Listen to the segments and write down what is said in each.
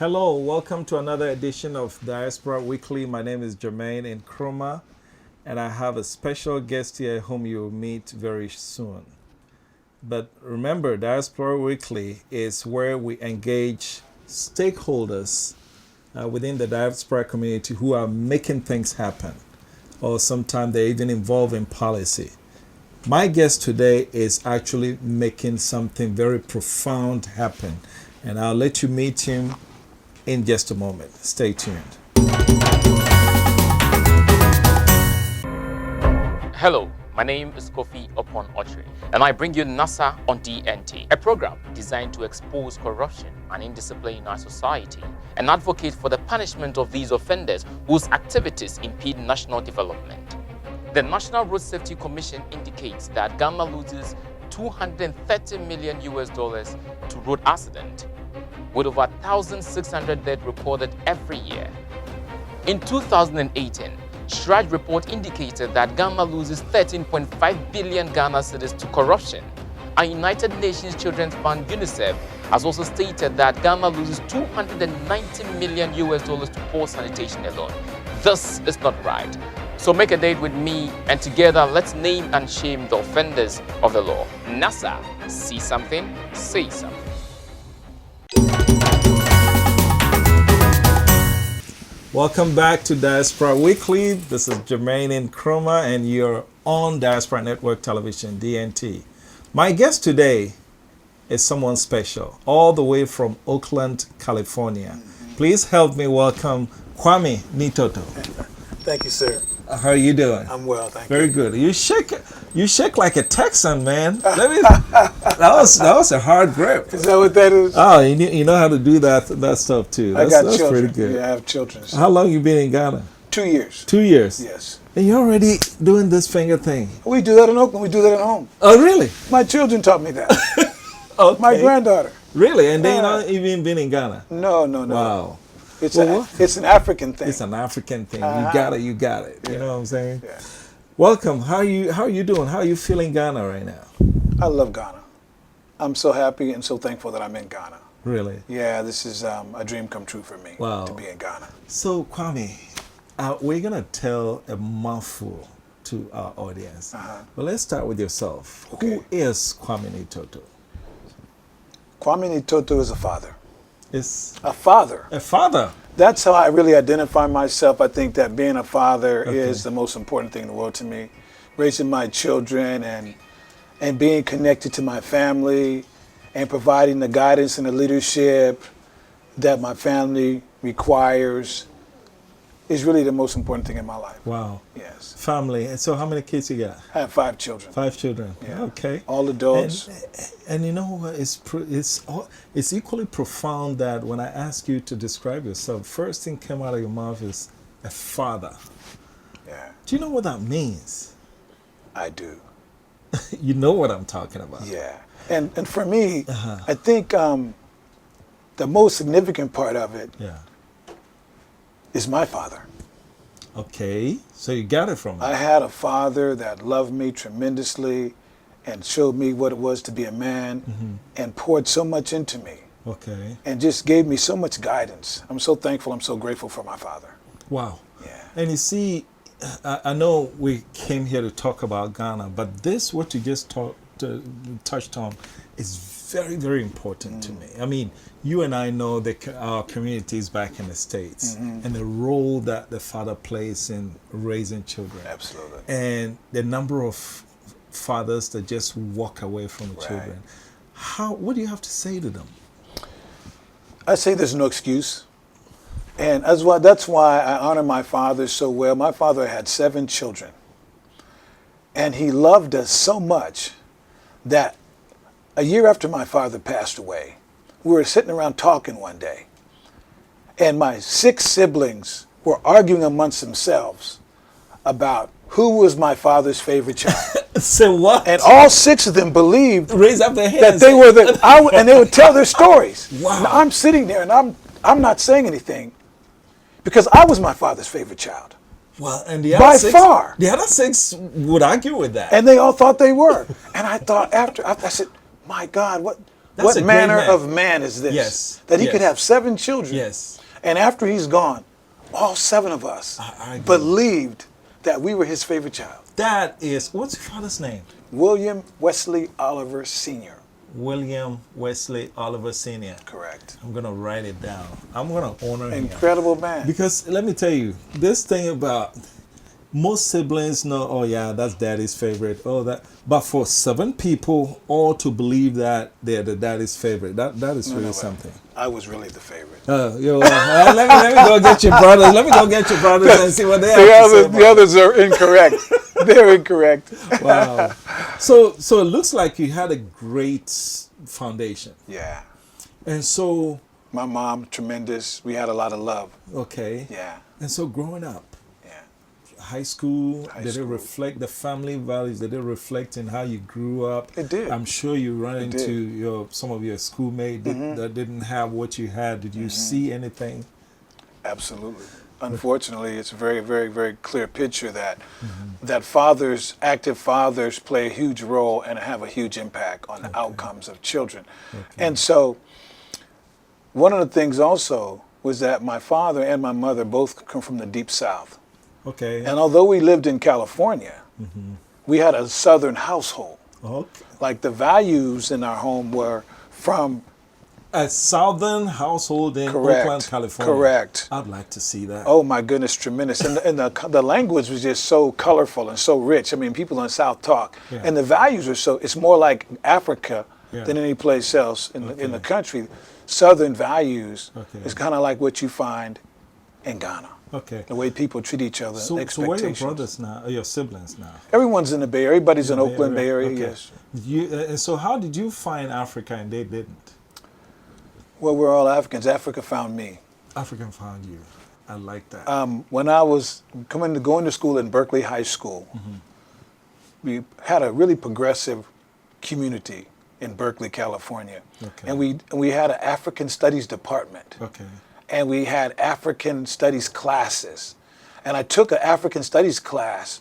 Hello, welcome to another edition of Diaspora Weekly. My name is Jermaine Nkrumah, and I have a special guest here whom you will meet very soon. But remember, Diaspora Weekly is where we engage stakeholders within the diaspora community who are making things happen, or sometimes they're even involved in policy. My guest today is actually making something very profound happen, and I'll let you meet him in just a moment. Stay tuned. Hello, my name is Kofi Opon Ochre, and I bring you NASA on DNT, a program designed to expose corruption and indiscipline in our society and advocate for the punishment of these offenders whose activities impede national development. The National Road Safety Commission indicates that Ghana loses $230 million to road accidents, with over 1,600 deaths reported every year. In 2018, Shraj report indicated that Ghana loses 13.5 billion Ghana cedis to corruption. And United Nations Children's Fund UNICEF has also stated that Ghana loses $290 million to poor sanitation alone. This is not right. So make a date with me, and together let's name and shame the offenders of the law. NASA, see something, say something. Welcome back to Diaspora Weekly. This is Jermaine Nkrumah, and you're on Diaspora Network Television, DNT. My guest today is someone special, all the way from Oakland, California. Please help me welcome Kwame Nitoto. Thank you, sir. How are you doing? I'm well, thank Very you. good. You shake like a Texan, man. That was a hard grip. Is that what that is? Oh, you know how to do that stuff too. I got that's children. pretty good. Yeah, I have children. How long you been in Ghana? 2 years. 2 years. Yes. And you're already doing this finger thing. We do that in Oakland. We do that at home. Oh, really? My children taught me that. Okay. My granddaughter. Really? And they not even been in Ghana? No. Wow. It's an African thing. It's an African thing. You got it. You Yeah. know what I'm saying? Yeah. Welcome. How are you doing? How are you feeling Ghana right now? I love Ghana. I'm so happy and so thankful that I'm in Ghana. Really? Yeah, this is a dream come true for me. Wow. To be in Ghana. So, Kwame, we're going to tell a mouthful to our audience. But let's start with yourself. Okay. Who is Kwame Nitoto? Kwame Nitoto is a father. Is A father. a father. That's how I really identify myself. I think that being a father is the most important thing in the world to me. Raising my children and being connected to my family and providing the guidance and the leadership that my family requires is really the most important thing in my life. Wow. Yes. Family. And so how many kids you got? I have 5 children. 5 children. Yeah. Okay. All adults. And you know what? It's equally profound that when I ask you to describe yourself, first thing came out of your mouth is a father. Yeah, Do you know what that means? I do. You know what I'm talking about. Yeah. And for me, I think the most significant part of it Yeah. is my father. Okay. So you got it from me. I had a father that loved me tremendously and showed me what it was to be a man and poured so much into me Okay. and just gave me so much guidance. I'm so thankful, I'm so grateful for my father. Wow. Yeah. And you see, I know we came here to talk about Ghana, but this, what you just touched on, is very, very important to me. I mean, you and I know our communities back in the States and the role that the father plays in raising children. Absolutely. And the number of fathers that just walk away from the Right. children. What do you have to say to them? I say there's no excuse. And that's why I honor my father so well. My father had 7 children. And he loved us so much that a year after my father passed away, we were sitting around talking one day. And my 6 siblings were arguing amongst themselves about who was my father's favorite child. Say what? And all 6 of them believed Raise up their hands. that they were and they would tell their stories. Wow. Now, I'm sitting there and I'm not saying anything because I was my father's favorite child. Well, and the By other 6, far. the other 6 would argue with that. And they all thought they were. And I thought I said, my God, That's what a great manner man. of man is this? Yes. That he Yes. could have 7 children. Yes. And after he's gone, all 7 of us I agree. believed that we were his favorite child. That is, what's your father's name? William Wesley Oliver Sr. William Wesley Oliver Sr. Correct. I'm going to write it down. I'm going to honor him. Incredible man. Because let me tell you, this thing about most siblings know, oh yeah, that's daddy's favorite. Oh, that. But for 7 people all to believe that they're the daddy's favorite, that is really something. I was really the favorite. Let me go get your brothers. Let me go get your brothers and see what they have to say about The others are incorrect. They're incorrect. Wow. So it looks like you had a great foundation. Yeah. And so, My mom, tremendous. We had a lot of love. okay. Yeah. And so growing up, Yeah. high school, High did it school. reflect the family values? Did it reflect in how you grew up? It did. I'm sure you run It into did. some of your schoolmates that didn't have what you had. Did you see anything? Absolutely. Unfortunately, it's a very, very, very clear picture that that fathers, active fathers, play a huge role and have a huge impact on the outcomes of children. And so, one of the things also was that my father and my mother both come from the deep South. Okay. And although we lived in California, we had a Southern household. Okay. Like the values in our home were from A southern household in Correct. Oakland, California. Correct. I'd like to see that. Oh my goodness, tremendous. And the language was just so colorful and so rich. I mean, people in the South talk. Yeah. And the values are so, it's more like Africa Yeah. than any place else in the country. Southern values Okay. is kind of like what you find in Ghana. Okay. The way people treat each other, So where are your expectations. brothers now? Or your siblings now? Everyone's in the Bay Area. Everybody's in Bay Oakland, Bay Area, Okay. yes. And so how did you find Africa and they didn't? Well, we're all Africans. Africa found me. African found you. I like that. When I was going to school in Berkeley High School, we had a really progressive community in Berkeley, California, Okay. and we had an African Studies department, Okay. and we had African Studies classes, and I took an African Studies class,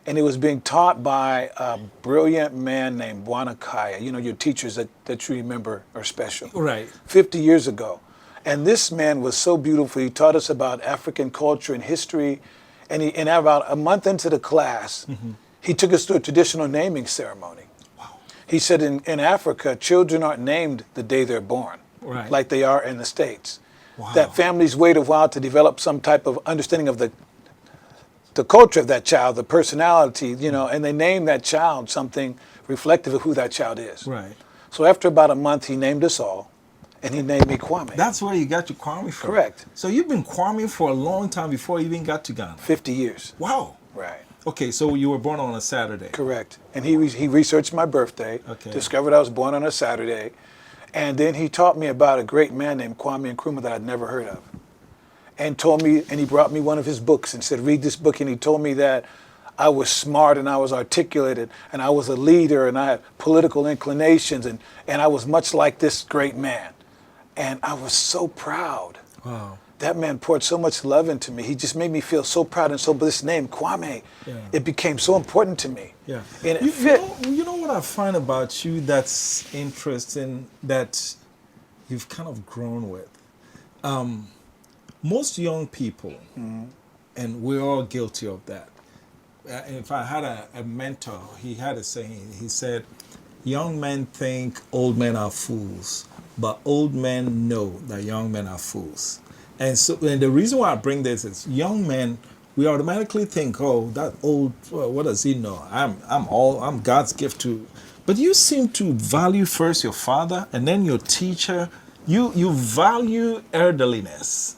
and it was being taught by a brilliant man named Bwana Kaya. You know, your teachers that you remember are special. Right. 50 years ago. And this man was so beautiful. He taught us about African culture and history. And about a month into the class, he took us through a traditional naming ceremony. Wow. He said in Africa, children aren't named the day they're born, Right. like they are in the States. Wow. That families wait a while to develop some type of understanding of the culture of that child, the personality, you know, and they name that child something reflective of who that child is. Right. So after about a month, he named us all, and he named me Kwame. That's where you got your Kwame from. Correct. So you've been Kwame for a long time before you even got to Ghana. 50 years. Wow. Right. Okay, so you were born on a Saturday. Correct. And he researched my birthday, Okay. discovered I was born on a Saturday, and then he taught me about a great man named Kwame Nkrumah that I'd never heard of. And told me, and he brought me one of his books and said, read this book. And he told me that I was smart and I was articulated and I was a leader and I had political inclinations and I was much like this great man. And I was so proud. Wow. That man poured so much love into me. He just made me feel so proud. And so this name, Kwame, Yeah. it became so important to me. Yeah. And it You fit. you know what I find about you that's interesting that you've kind of grown with? Most young people, and we're all guilty of that. If I had a mentor, he had a saying. He said, young men think old men are fools, but old men know that young men are fools. And so, and the reason why I bring this is young men, we automatically think, oh, that old, well, what does he know? I'm God's gift to. But you seem to value first your father and then your teacher. You value elderliness.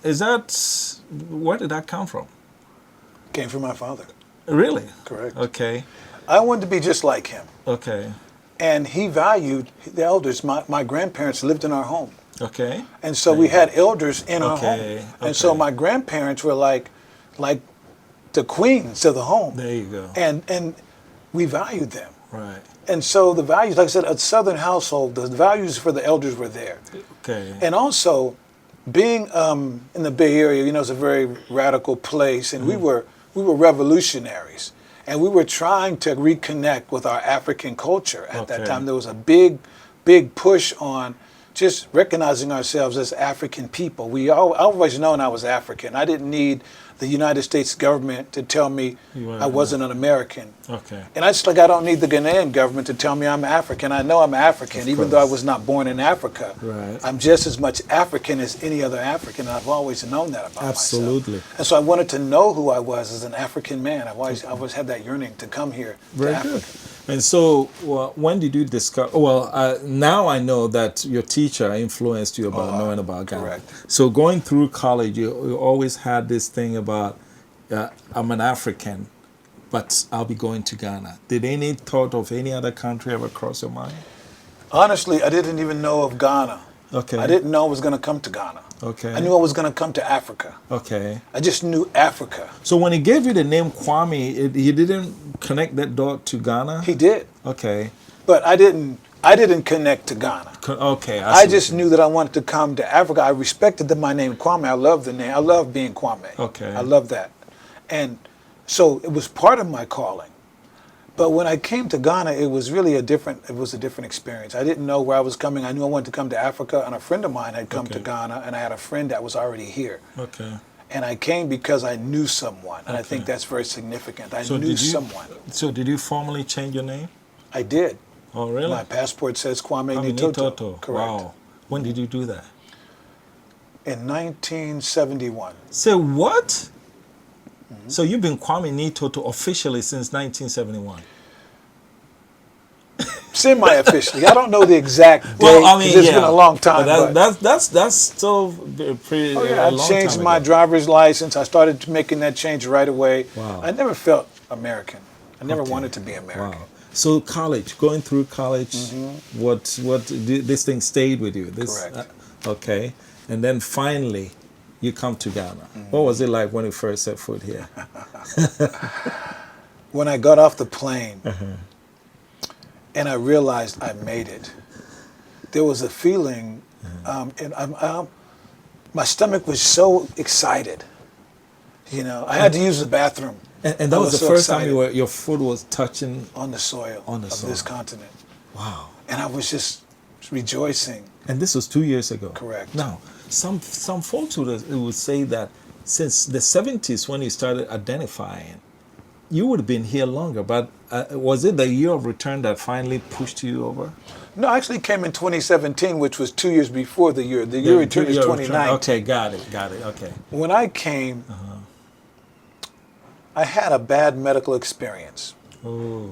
Is that, where did that come from? Came from my father. Really? Correct. Okay. I wanted to be just like him. Okay. And he valued the elders. My grandparents lived in our home. Okay. And so we had elders in our Okay, home. And so okay. my grandparents were like the queens of the home. There you go. And we valued them. Right. And so the values, like I said, a Southern household, the values for the elders were there. Okay. And also, being in the Bay Area, you know, it's a very radical place, and we were revolutionaries, and we were trying to reconnect with our African culture at that Okay. time. There was a big big push on just recognizing ourselves as African people. I always known I was African. I didn't need the United States government to tell me I wasn't an American. Okay. And I just like I don't need the Ghanaian government to tell me I'm African. I know I'm African, even though I was not born in Africa. Right. I'm just as much African as any other African, and I've always known that about Absolutely. myself. And so I wanted to know who I was as an African man. I always had that yearning to come here Very to Africa. good. And so, when did you discover? Well, now I know that your teacher influenced you about knowing about Ghana. Correct. So going through college, you always had this thing about, I'm an African, but I'll be going to Ghana. Did any thought of any other country ever cross your mind? Honestly, I didn't even know of Ghana. Okay. I didn't know I was going to come to Ghana. Okay. I knew I was going to come to Africa. Okay. I just knew Africa. So when he gave you the name Kwame, he didn't connect that dot to Ghana? He did. Okay. But I didn't connect to Ghana. Okay. I just knew that I wanted to come to Africa. I respected my name, Kwame. I love the name. I love being Kwame. Okay. I love that. And so it was part of my calling. But when I came to Ghana, it was really a different experience. I didn't know where I was coming. I knew I wanted to come to Africa, and a friend of mine had come to Ghana, and I had a friend that was already here. Okay. And I came because I knew someone, and I think that's very significant. I knew someone. So did you formally change your name? I did. Oh, really? My passport says Kwame Nitoto. Nitoto. Correct. Wow. When did you do that? In 1971. Say what? So you've been Kwame Nitoto officially since 1971? Semi-officially. I don't know the exact date. Well, I mean, it's been a long time. But that's still pretty. Oh yeah, I long changed time my ago. driver's license. I started making that change right away. Wow. I never felt American. I never wanted to be American. Wow. So going through college, this thing stayed with you? Correct. Okay. And then finally, you come to Ghana. What was it like when you first set foot here? When I got off the plane and I realized I made it, there was a feeling, and my stomach was so excited. You know, I had to use the bathroom. And that was the so first excited. time your foot was touching On the soil of this continent. Wow. And I was just rejoicing. And this was 2 years ago. Correct. Now, some folks would say that since the 70s when you started identifying, you would have been here longer, but was it the year of return that finally pushed you over? No, I actually came in 2017, which was 2 years before the year. The year return is 2019. Okay, got it, okay. When I came, I had a bad medical experience. Oh.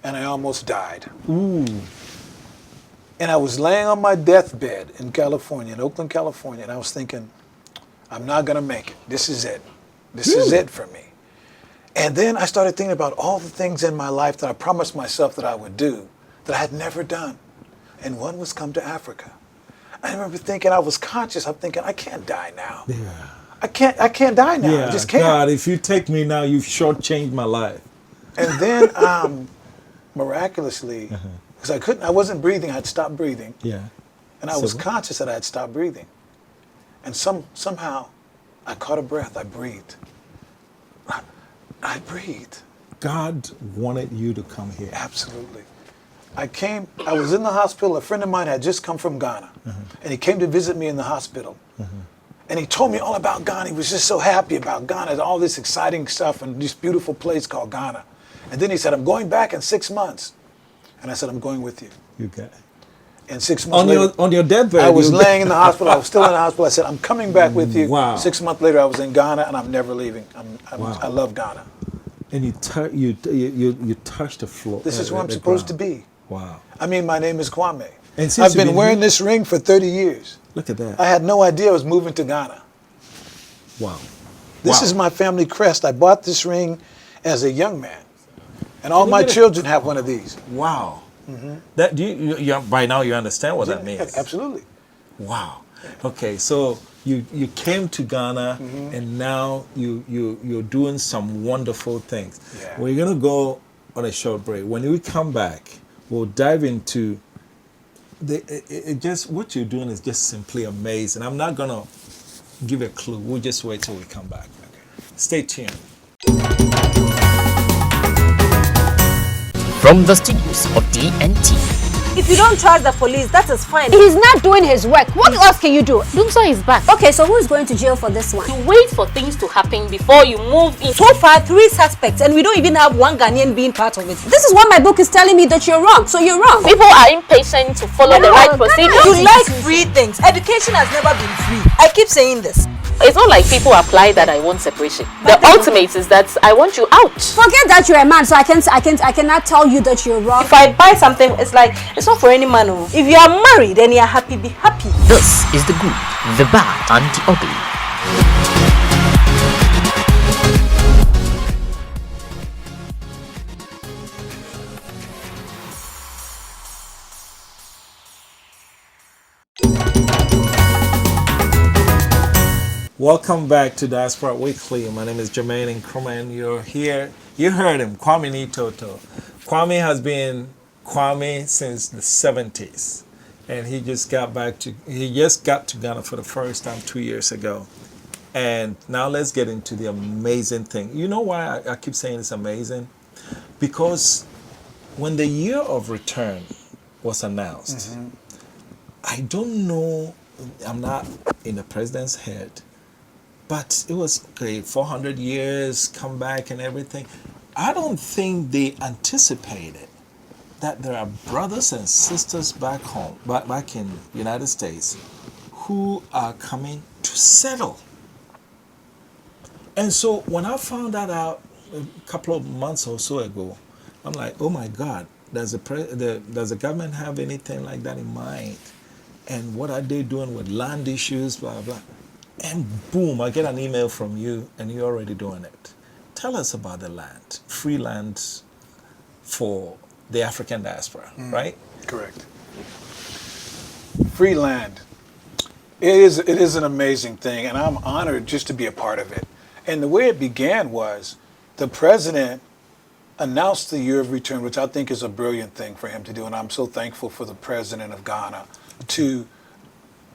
And I almost died. Ooh. And I was laying on my deathbed in California, in Oakland, California, and I was thinking, I'm not going to make it. This is it. This is it for me. And then I started thinking about all the things in my life that I promised myself that I would do that I had never done. And one was come to Africa. I remember thinking, I was conscious. I'm thinking, I can't die now. Yeah. I can't die now. Yeah, I just can't. God, if you take me now, you've shortchanged my life. And then miraculously, because I wasn't breathing, I'd stopped breathing. Yeah. And I was conscious that I had stopped breathing. And somehow I caught a breath. I breathed. I breathed. God wanted you to come here. Absolutely. I was in the hospital. A friend of mine had just come from Ghana. And he came to visit me in the hospital. And he told me all about Ghana. He was just so happy about Ghana, all this exciting stuff and this beautiful place called Ghana. And then he said, I'm going back in 6 months. And I said, I'm going with you. You got it. And 6 months later, on your deathbed, I was laying in the hospital. I was still in the hospital. I said, I'm coming back with you. Wow. 6 months later, I was in Ghana, and I'm never leaving. Wow. I love Ghana. And you touched the floor. This is where I'm supposed to be. Wow. I mean, my name is Kwame. And since I've you've been wearing this ring for 30 years. Look at that. I had no idea I was moving to Ghana. Wow. This is my family crest. I bought this ring as a young man. And all my children have one of these. Wow. That you by now you understand what that means. Absolutely. Wow. Okay, so you came to Ghana and now you're doing some wonderful things. Yeah. We're gonna go on a short break. When we come back, we'll dive into what you're doing is just simply amazing. I'm not gonna give a clue. We'll just wait till we come back. Okay. Stay tuned. From the studios of DNT, If you don't trust the police, that is fine. He's not doing his work. What else can you do? Dumso is back. Okay, so who is going to jail for this one? You wait for things to happen before you move in. So far, 3 suspects, and we don't even have one Ghanaian being part of it. This is what my book is telling me, that you're wrong. So you're wrong. People are impatient to follow the right procedures. You like free things. Education has never been free. I keep saying this. It's not like people apply that I want separation. The ultimate is that I want you out. Forget that you're a man, so I cannot tell you that you're wrong. If I buy something, it's like, it's not for any man. If you are married and you're happy, be happy. This is the good, the bad, and the ugly. Welcome back to Diaspora Weekly. My name is Jermaine Nkrumah, and you're here. You heard him, Kwame Nitoto. Kwame has been Kwame since the 70s, and he just got to Ghana for the first time 2 years ago. And now let's get into the amazing thing. You know why I keep saying it's amazing? Because when the year of return was announced, I don't know, I'm not in the president's head, but it was, okay, 400 years, come back and everything. I don't think they anticipated that there are brothers and sisters back home, back in the United States, who are coming to settle. And so when I found that out a couple of months or so ago, I'm like, oh my God, does the government have anything like that in mind? And what are they doing with land issues, blah, blah. And boom, I get an email from you, and you're already doing it. Tell us about the land, free land for the African diaspora, right? Correct. Free land. It is an amazing thing, and I'm honored just to be a part of it. And the way it began was the president announced the year of return, which I think is a brilliant thing for him to do, and I'm so thankful for the president of Ghana to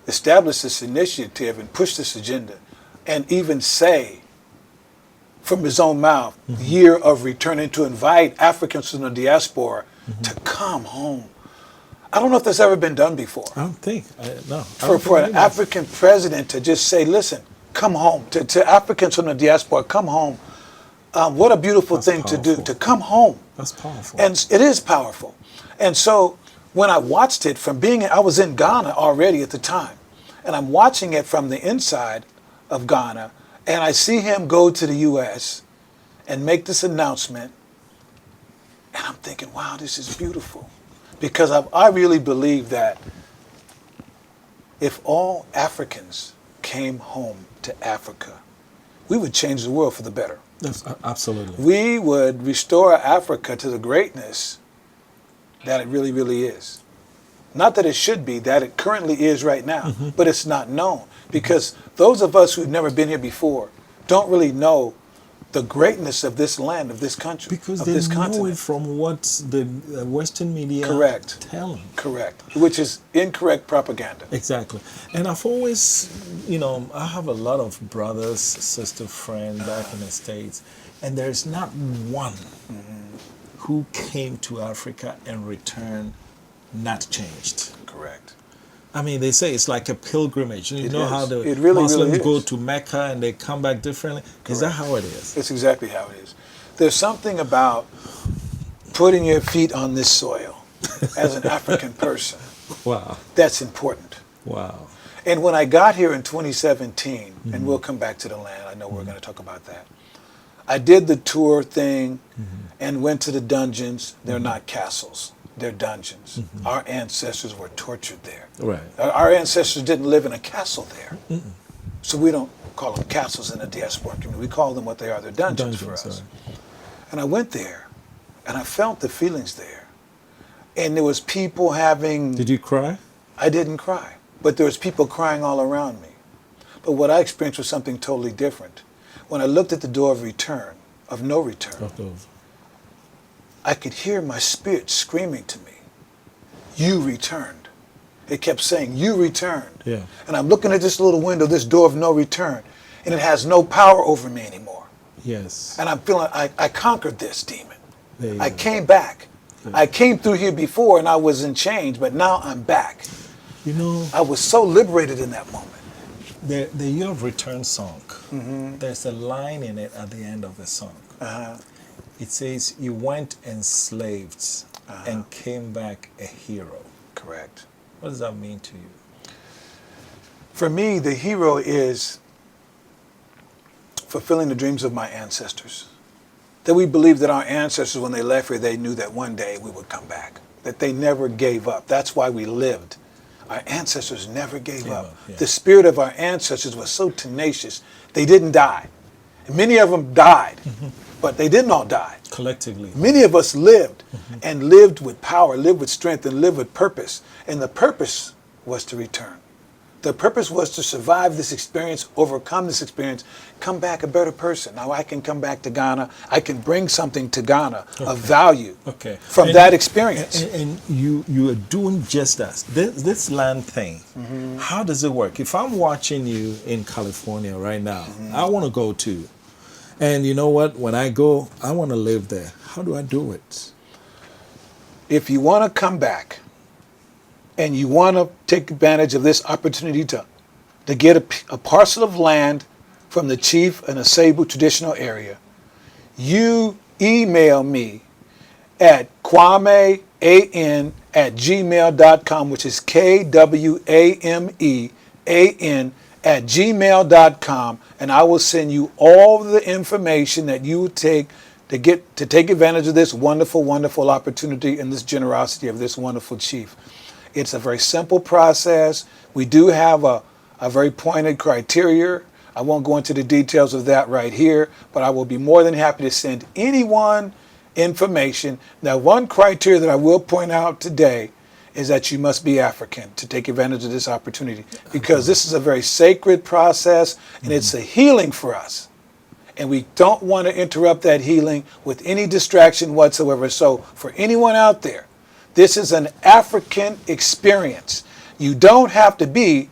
establish this initiative and push this agenda, and even say from his own mouth, year of return, and to invite Africans from the diaspora to come home. I don't know if that's ever been done before. I don't think, no. For an African president to just say, listen, come home, to Africans from the diaspora, come home. What a beautiful thing to do, to come home. That's powerful. And it is powerful. And so when I watched it from I was in Ghana already at the time, and I'm watching it from the inside of Ghana, and I see him go to the U.S. and make this announcement, and I'm thinking, wow, this is beautiful. Because I really believe that if all Africans came home to Africa, we would change the world for the better. Yes, absolutely. We would restore Africa to the greatness that it really, really is. Not that it should be, that it currently is right now, but it's not known. Because those of us who've never been here before don't really know the greatness of this land, of this country, because of they this know continent. it from what the Western media tell them. Correct. Which is incorrect propaganda. Exactly. And I've always, I have a lot of brothers, sister friends back in the States, and there's not one who came to Africa and returned not changed. Correct. I mean, they say it's like a pilgrimage. You know how the really, Muslims really go to Mecca and they come back differently? Correct. Is that how it is? It's exactly how it is. There's something about putting your feet on this soil as an African person. Wow. That's important. Wow. And when I got here in 2017, and we'll come back to the land, I know we're going to talk about that. I did the tour thing and went to the dungeons. They're not castles. They're dungeons. Our ancestors were tortured there. Right. Our ancestors didn't live in a castle there. So we don't call them castles in the diaspora community. We call them what they are. They're dungeons for us. And I went there, and I felt the feelings there. And there was people having... Did you cry? I didn't cry. But there was people crying all around me. But what I experienced was something totally different. When I looked at the door of return, of no return, I could hear my spirit screaming to me, you returned. It kept saying, you returned. Yeah. And I'm looking at this little window, this door of no return, and it has no power over me anymore. Yes. And I'm feeling I conquered this demon. I came back. Okay. I came through here before and I was in chains, but now I'm back. You know, I was so liberated in that moment. the Year of Return song, there's a line in it at the end of the song. It says, you went enslaved and came back a hero. Correct. What does that mean to you? For me, the hero is fulfilling the dreams of my ancestors. That we believe that our ancestors, when they left here, they knew that one day we would come back. That they never gave up. That's why we lived. Our ancestors never gave up. Yeah. The spirit of our ancestors was so tenacious. They didn't die. And many of them died, but they didn't all die. Collectively. Many of us lived and lived with power, lived with strength, and lived with purpose. And the purpose was to return. The purpose was to survive this experience, overcome this experience, come back a better person. Now I can come back to Ghana. I can bring something to Ghana of value from that experience. And you are doing just that. This land thing, how does it work? If I'm watching you in California right now, I want to go too. And you know what? When I go, I want to live there. How do I do it? If you want to come back and you want to take advantage of this opportunity to get a parcel of land from the chief in a Cebu traditional area, you email me at kwamean@gmail.com, which is KWAMEAN@gmail.com, and I will send you all the information that you would take to take advantage of this wonderful, wonderful opportunity and this generosity of this wonderful chief. It's a very simple process. We do have a very pointed criteria. I won't go into the details of that right here, but I will be more than happy to send anyone information. Now, one criteria that I will point out today is that you must be African to take advantage of this opportunity, because this is a very sacred process and it's a healing for us. And we don't want to interrupt that healing with any distraction whatsoever. So for anyone out there, this is an African experience. You don't have to be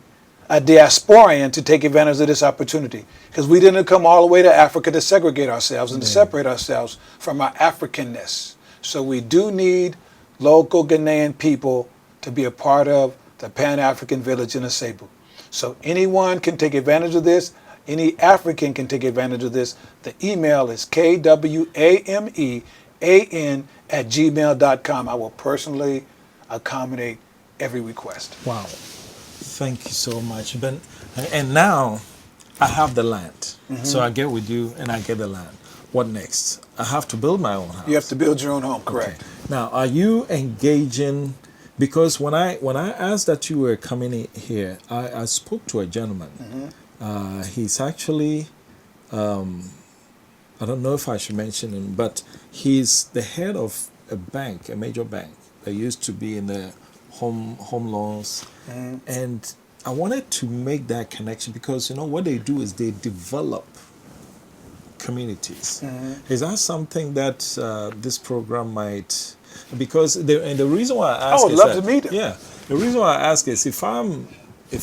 a diasporian to take advantage of this opportunity, because we didn't come all the way to Africa to segregate ourselves and to separate ourselves from our Africanness. So we do need local Ghanaian people to be a part of the Pan-African village in Cebu. So anyone can take advantage of this. Any African can take advantage of this. The email is kwamean@gmail.com. I will personally accommodate every request. Wow. Thank you so much. And now I have the land. So I get with you and I get the land. What next? I have to build my own house. You have to build your own home, correct. Okay. Now, are you engaging? Because when I asked that you were coming in here, I spoke to a gentleman. He's actually, I don't know if I should mention him, but he's the head of a bank, a major bank that used to be in the home loans. And I wanted to make that connection because, you know, what they do is they develop communities. Is that something that this program might, because the reason why I ask I would love to meet him. Yeah, the reason why I ask is if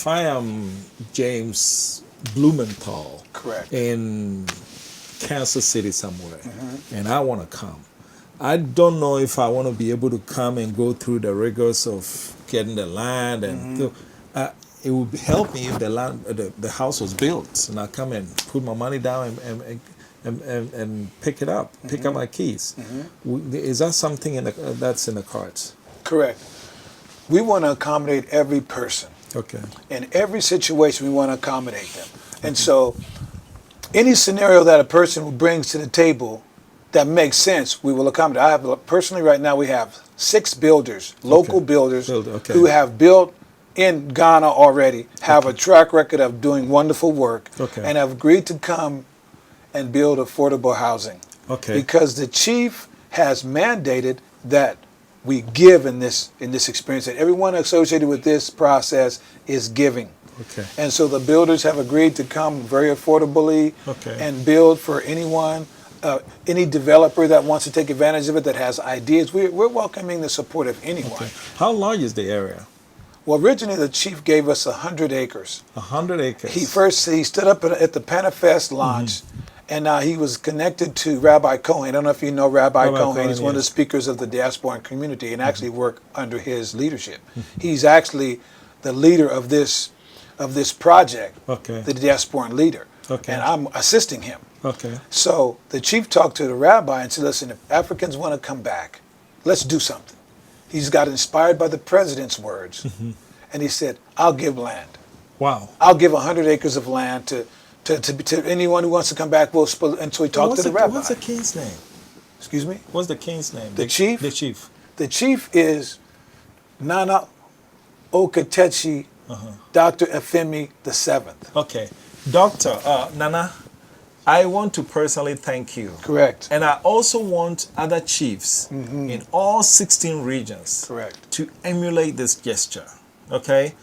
I am James Blumenthal, correct, in Kansas City somewhere, and I want to come, I don't know if I want to be able to come and go through the rigors of getting the land, and it would help me if the house was built, and I come and put my money down and pick it up, pick up my keys. Is that something that's in the cards? Correct. We want to accommodate every person. Okay. In every situation, we want to accommodate them. And so any scenario that a person brings to the table that makes sense, we will accommodate. Personally right now, we have 6 builders, local builders, who have built in Ghana already, have a track record of doing wonderful work, and have agreed to come and build affordable housing. Because the chief has mandated that we give in this experience, that everyone associated with this process is giving. And so the builders have agreed to come very affordably and build for anyone, any developer that wants to take advantage of it, that has ideas. We're welcoming the support of anyone. How large is the area? Well, originally the chief gave us 100 acres. 100 acres. He stood up at the Panafest launch And he was connected to Rabbi Cohen. I don't know if you know Rabbi Cohen. He's one of the yes. speakers of the Diaspora community and actually work under his leadership. He's actually the leader of this project, Okay. the Diasporan leader. Okay. And I'm assisting him. Okay. So the chief talked to the rabbi and said, listen, if Africans want to come back, let's do something. He's got inspired by the president's words. And he said, I'll give land. Wow. I'll give 100 acres of land to anyone who wants to come back. We'll split. And so he talked to the rabbi. What's the king's name? Excuse me? What's the king's name? The chief? The chief. The chief is Nana Okatechi, Dr. Efemi the Seventh. Okay. Doctor, Nana, I want to personally thank you. Correct. And I also want other chiefs in all 16 regions Correct. to emulate this gesture. Okay?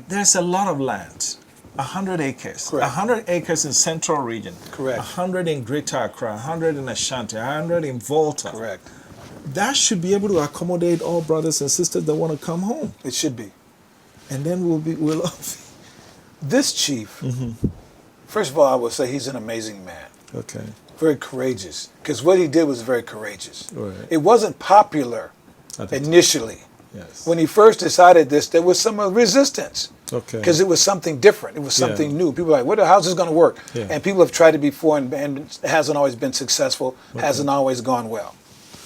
There's a lot of land. 100 acres. Correct. 100 acres in central region. Correct. 100 in Greater Accra, 100 in Ashanti, 100 in Volta. Correct. That should be able to accommodate all brothers and sisters that want to come home. It should be. And then we'll This chief, first of all, I would say he's an amazing man. Okay. Very courageous. Because what he did was very courageous. Right. It wasn't popular At the time. initially. Yes. When he first decided this, there was some resistance. Okay. Because it was something different. It was something new. People were like, how's this going to work? Yeah. And people have tried it before and it hasn't always been successful, hasn't always gone well.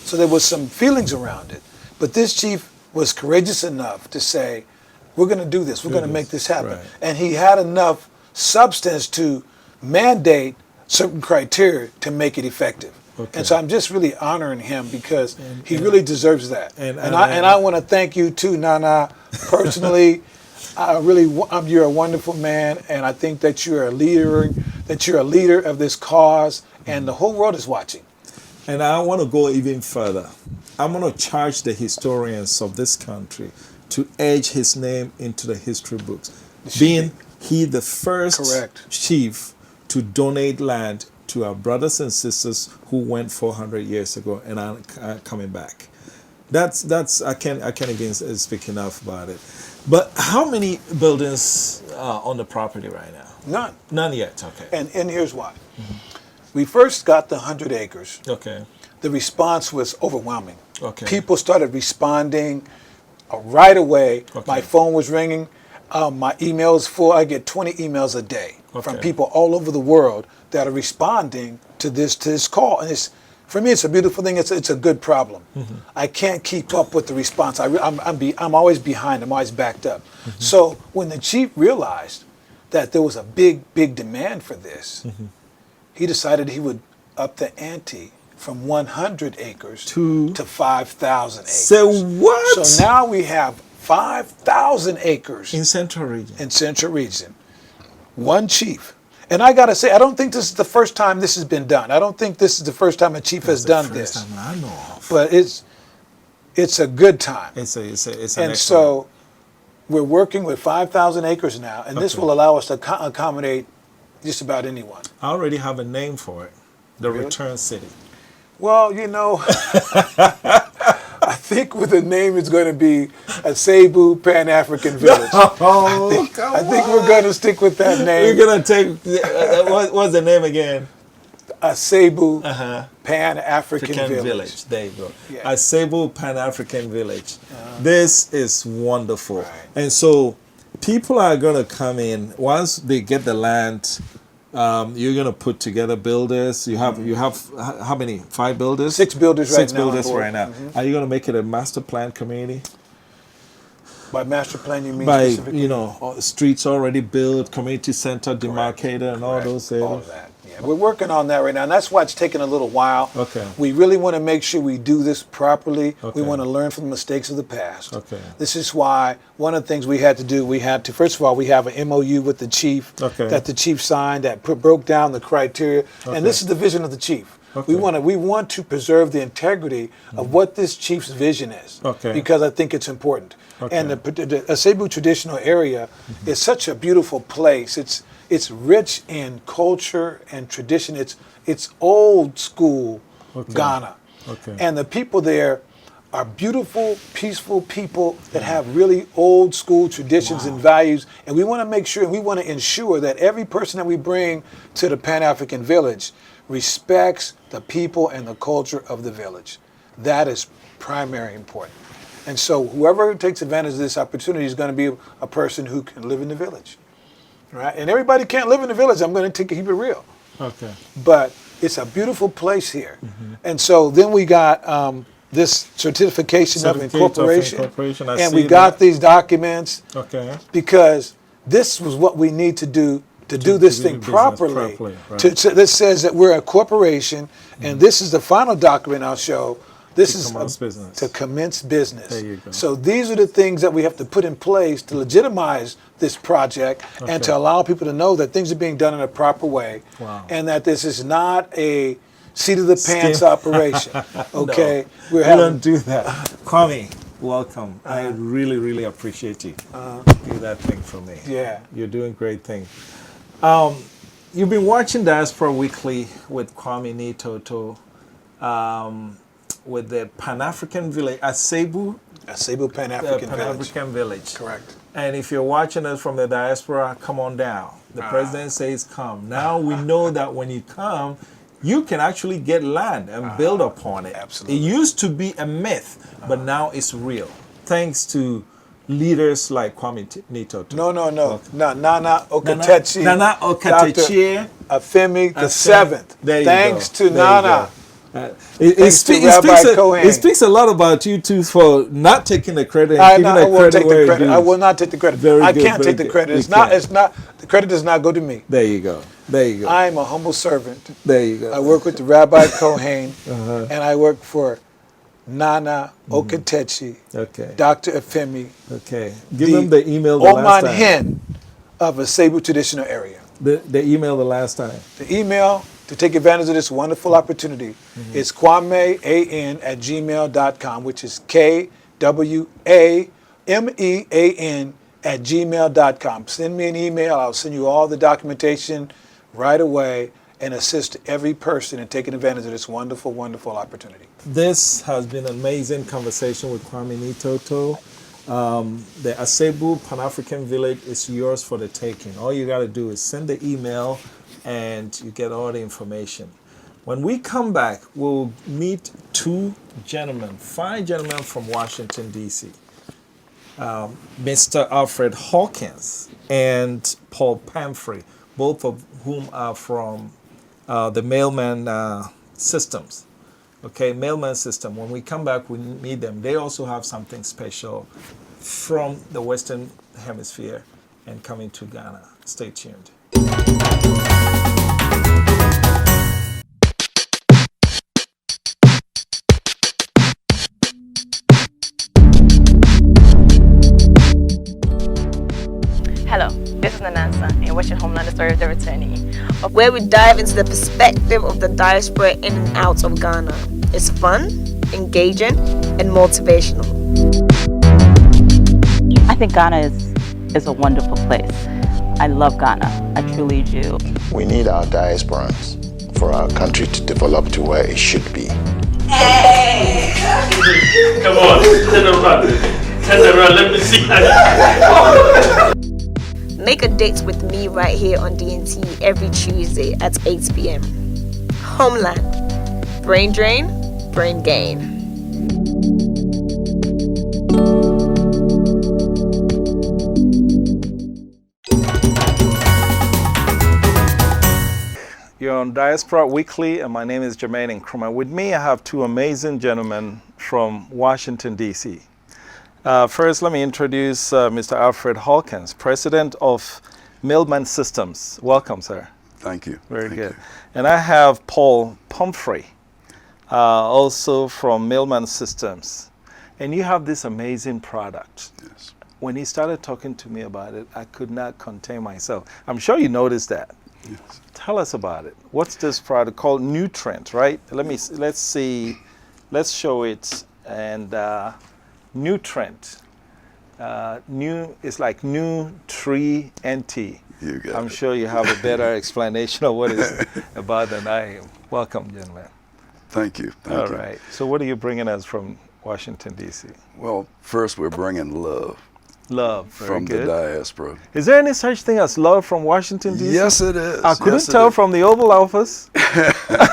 So there was some feelings around it. But this chief was courageous enough to say, we're going to do this. We're going to make this happen. Right. And he had enough substance to mandate certain criteria to make it effective. Okay. And so I'm just really honoring him because he really deserves that. and I want to thank you too, Nana, personally. You're a wonderful man, and I think that you're a leader of this cause, and the whole world is watching. And I want to go even further. I'm going to charge the historians of this country to edge his name into the history books, being he the first Correct. chief to donate land to our brothers and sisters who went 400 years ago and are coming back. That's I can't even speak enough about it. But how many buildings are on the property right now? None. None yet. Okay. And here's why. We first got the 100 acres. Okay. The response was overwhelming. Okay. People started responding right away. Okay. My phone was ringing. My emails full. I get 20 emails a day from Okay. people all over the world that are responding to this call. And for me, it's a beautiful thing. It's a good problem. I can't keep up with the response. I'm always behind. I'm always backed up. So when the chief realized that there was a big demand for this, he decided he would up the ante from 100 acres to 5,000 acres. So what? So now we have 5,000 acres In Central Region. in Central Region. One chief. And I got to say, I don't think this is the first time this has been done. I don't think this is the first time a chief has done this. First time I know of. But it's a good time. It's an And excellent- so we're working with 5,000 acres now, and this Okay. will allow us to accommodate just about anyone. I already have a name for it. The Really? Return City. Well, I think with the name it's going to be a Cebu Pan-African Village. Oh, I think we're going to stick with that We're name. gonna take. What's the name again? A Cebu Uh-huh. Pan-African African Village. There you go. Yeah. A Cebu Pan-African Village. This is wonderful. Right. And so people are going to come in once they get the land. You're going to put together builders. You have how many? 5 builders? 6 builders right now. 6 builders on board. right now. Are you going to make it a master plan community? By master plan, you mean By specifically? streets already built, community center demarcated, and all Correct. those All areas. of that. Yeah, we're working on that right now, and that's why it's taking a little while. Okay. We really want to make sure we do this properly. Okay. We want to learn from the mistakes of the past. Okay. This is why one of the things we had to do, first of all, we have an MOU with the chief Okay. that the chief signed that broke down the criteria, Okay. and this is the vision of the chief. Okay. We want to preserve the integrity of what this chief's vision is, Okay. because I think it's important. Okay. And the Cebu traditional area is such a beautiful place. It's rich in culture and tradition. It's old school Okay. Ghana. Okay. And the people there are beautiful, peaceful people that have really old school traditions and values. And we want to make sure, we want to ensure that every person that we bring to the Pan-African village respects the people and the culture of the village. That is primary important. And so whoever takes advantage of this opportunity is going to be a person who can live in the village. Right? And everybody can't live in the village. I'm going to keep it real. Okay. But it's a beautiful place here. And so then we got this certification of incorporation. And we got these documents. Okay. Because this was what we need to do to do this thing properly. Right. This says that we're a corporation, and this is the final document I'll show. This is to commence business. There you go. So these are the things that we have to put in place to legitimize this project and to allow people to know that things are being done in a proper way, and that this is not a seat of the pants operation. Okay, we don't do that. Kwame, welcome. I really, really appreciate you. Do that thing for me. Yeah, you're doing great things. You've been watching Diaspora Weekly with Kwame Nitoto. With the Pan-African Village, Asebu Pan-African Village. Correct. And if you're watching us from the diaspora, come on down. The president says come. Now we know that when you come, you can actually get land and build upon it. Absolutely. It used to be a myth, but now it's real. Thanks to leaders like Kwame Nitoto. No. Nana Okatechi. Nana Okatechi. Afemi the seventh. Thanks to Nana. It speaks a lot about you two for not taking the credit. I will take the credit. I will not take the credit. I can't take the credit. It's not. The credit does not go to me. There you go. I am a humble servant. There you go. I work with the Rabbi Kohen, and I work for Nana Okatechi. Okay. Dr. Afemi. Okay. Give them the email the last time. Oman Hen of a Cebu traditional area. The email the last time. The email to take advantage of this wonderful opportunity is kwamean@gmail.com, which is KWAMEAN@gmail.com. Send me an email. I'll send you all the documentation right away and assist every person in taking advantage of this wonderful, wonderful opportunity. This has been an amazing conversation with Kwame Nitoto. The Asebu Pan-African Village is yours for the taking. All you got to do is send the email and you get all the information. When we come back, we'll meet two gentlemen, fine gentlemen from Washington, D.C. Mr. Alfred Hawkins and Paul Pamfrey, both of whom are from the Mailman Systems. Okay, Mailman System. When we come back, we meet them. They also have something special from the Western Hemisphere and coming to Ghana. Stay tuned. Hello, this is Nanansa, and you're watching Homeland, the Story of the Returnee, where we dive into the perspective of the diaspora in and out of Ghana. It's fun, engaging, and motivational. I think Ghana is a wonderful place. I love Ghana. I truly do. We need our diasporans for our country to develop to where it should be. Hey! Come on, turn around. Turn around, let me see. Make a date with me right here on DNT every Tuesday at 8 p.m. Homeland. Brain drain, brain gain. You're on Diaspora Weekly, and my name is Jermaine Nkrumah. With me, I have two amazing gentlemen from Washington, D.C. First, let me introduce Mr. Alfred Hawkins, President of Mailman Systems. Welcome, sir. Thank you. Very good. And I have Paul Pumphrey, also from Mailman Systems. And you have this amazing product. Yes. When he started talking to me about it, I could not contain myself. I'm sure you noticed that. Yes. Tell us about it. What's this product called? Nutrient, right? Let's see. Let's show it. And Nutrient. New is like new tree NT. You got I'm it. sure you have a better explanation of what it's about than I am. Welcome, gentlemen. Thank you. All right. So what are you bringing us from Washington, D.C.? Well, first we're bringing love. Love, very from good. the diaspora. Is there any such thing as love from Washington, D.C.? Yes, it is. I couldn't tell from the Oval Office.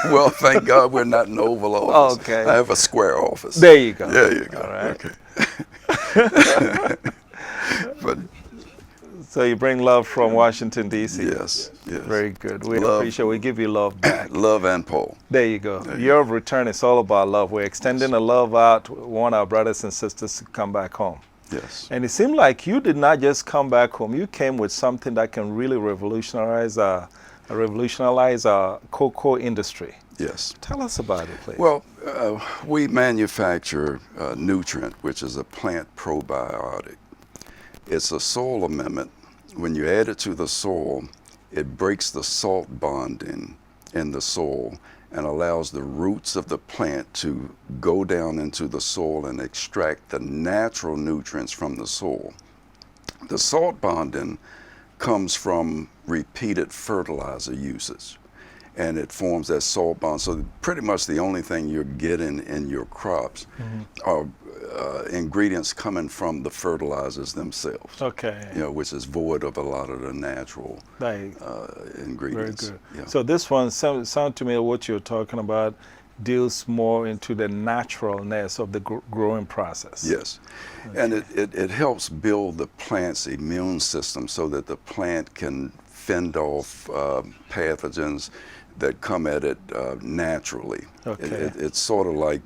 Well, thank God we're not an Oval Office. Okay. I have a square office. There you go. There you go. All right. Okay. But so you bring love from Washington, D.C.? Yes, yes. Very good. We love, appreciate we give you love back. Love and Paul. There you go. Your return is all about love. We're extending the love out. We want our brothers and sisters to come back home. Yes. And it seemed like you did not just come back home. You came with something that can really revolutionize our cocoa industry. Yes. Tell us about it, please. Well, we manufacture Nutrient, which is a plant probiotic. It's a soil amendment. When you add it to the soil, it breaks the salt bonding in the soil and allows the roots of the plant to go down into the soil and extract the natural nutrients from the soil. The salt bonding comes from repeated fertilizer usage, and it forms that salt bond. So pretty much the only thing you're getting in your crops are ingredients coming from the fertilizers themselves. Okay. You know, which is void of a lot of the natural ingredients. Very good. Yeah. So this one sound to me what you're talking about deals more into the naturalness of the growing process. Yes. Okay. And it helps build the plant's immune system so that the plant can fend off pathogens that come at it naturally. Okay. It's sort of like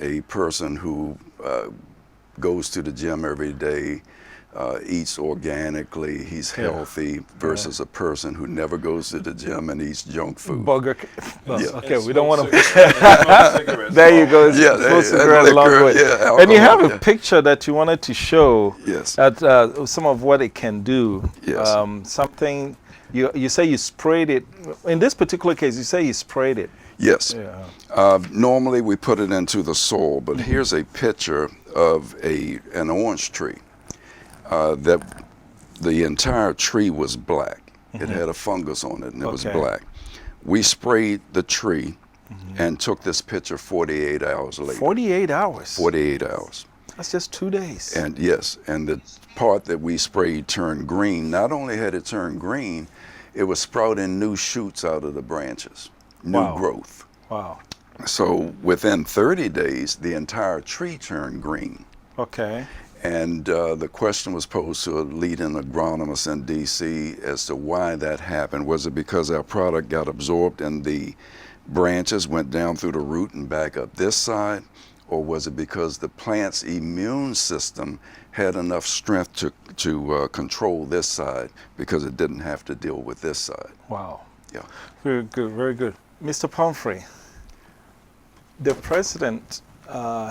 a person who goes to the gym every day, eats organically, he's healthy, versus a person who never goes to the gym and eats junk food. Okay, we don't want to. There you go. Yeah, and you have a picture that you wanted to show. Yes. At some of what it can do. Yes. Something. You say you sprayed it. In this particular case, you say you sprayed it. Yes. Yeah. Normally we put it into the soil, but here's a picture of an orange tree that the entire tree was black. It had a fungus on it and it was black. We sprayed the tree and took this picture 48 hours later. 48 hours? 48 hours. That's just 2 days. And yes, and the part that we sprayed turned green. Not only had it turned green, it was sprouting new shoots out of the branches. New growth. Wow. So within 30 days, the entire tree turned green. Okay. And the question was posed to a leading agronomist in D.C. as to why that happened. Was it because our product got absorbed and the branches went down through the root and back up this side? Or was it because the plant's immune system had enough strength to control this side because it didn't have to deal with this side? Wow. Yeah. Very good, very good. Mr. Pumphrey, the President,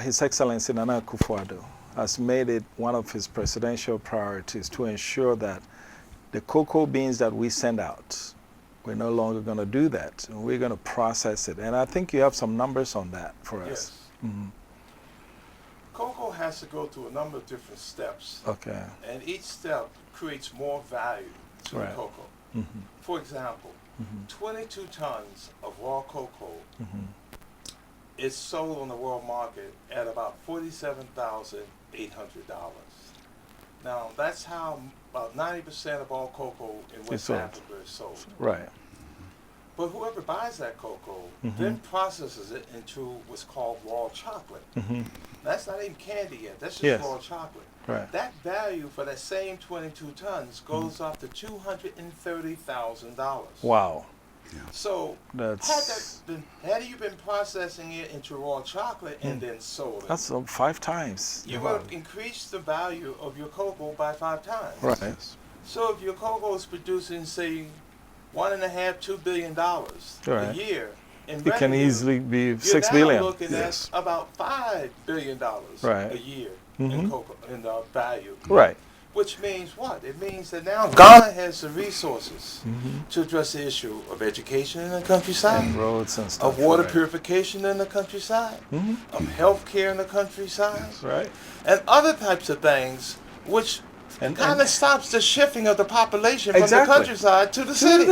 His Excellency Nana Akufo-Addo, has made it one of his presidential priorities to ensure that the cocoa beans that we send out, we're no longer going to do that. We're going to process it. And I think you have some numbers on that for us. Yes. Mm-hmm. Cocoa has to go through a number of different steps. Okay. And each step creates more value to the cocoa. Mm-hmm. For example, 22 tons of raw cocoa is sold on the world market at about $47,800. Now, that's how about 90% of all cocoa in West Africa is sold. Right. But whoever buys that cocoa then processes it into what's called raw chocolate. That's not even candy yet. That's just raw chocolate. Right. That value for that same 22 tons goes up to $230,000. Wow. Yeah. So had you been processing it into raw chocolate and then sold it, that's 5 times. You would have increased the value of your cocoa by 5 times. Right. So if your cocoa is producing, say, $1.5–2 billion a year in revenue, it can easily be $6 billion. billion. You're looking at about $5 billion a year in cocoa in value. Right. Which means what? It means that now Ghana has the resources to address the issue of education in the countryside, and roads and stuff, of water purification in the countryside, of health care in the countryside, and other types of things, which kind of stops the shifting of the population from the countryside to the city.